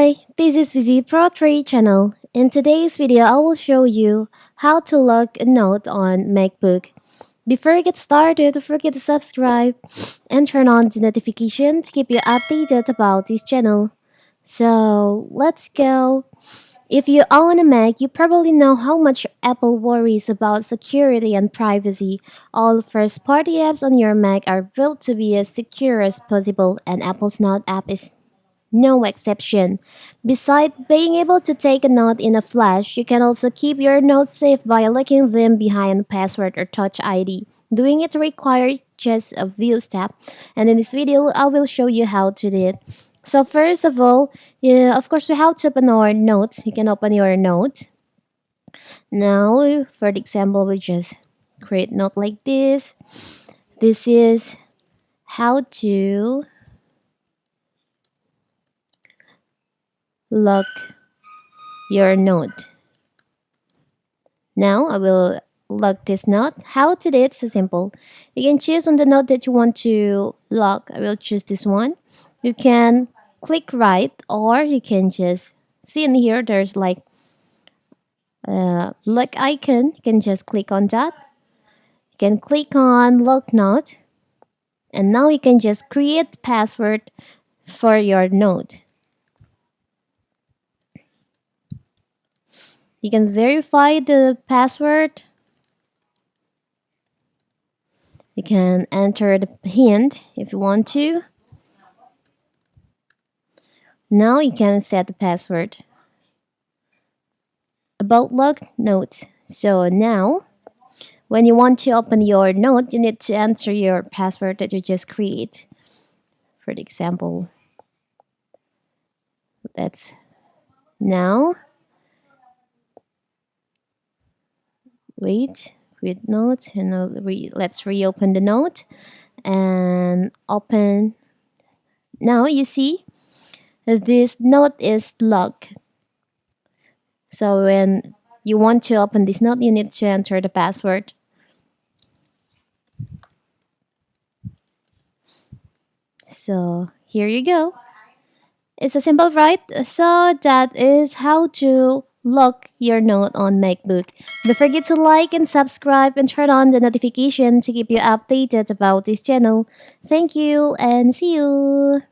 Hi, this is Vizi Pro 3 channel. In today's video, I will show you how to lock a note on Macbook. Before you get started, don't forget to subscribe and turn on the notification to keep you updated about this channel. So, let's go. If you own a Mac, you probably know how much Apple worries about security and privacy. All first-party apps on your Mac are built to be as secure as possible, and Apple's Note app is no exception. Besides being able to take a note in a flash, you can also keep your notes safe by locking them behind a password or Touch ID. Doing it requires just a few steps, and in this video, I will show you how to do it. So first of all, yeah, of course, we have to open our notes. You can open your note. Now, for the example, we just create note like this. This is how to lock your note. Now I will lock this note. How to do it? So simple. You can choose on the note that you want to lock. I will choose this one. You can click right, or you can just see in here there's like a lock icon. You can just click on that. You can click on lock note, and now you can just create password for your note. You can verify the password. You can enter the hint if you want to. Now you can set the password. About locked notes. So now, when you want to open your note, you need to enter your password that you just create. For example, let's now wait. Create note, and now let's reopen the note and open. Now you see this note is locked. So when you want to open this note, you need to enter the password. So here you go. It's a simple, right? So that is how to lock your note on MacBook. Don't forget to like and subscribe and turn on the notification to keep you updated about this channel. Thank you and see you.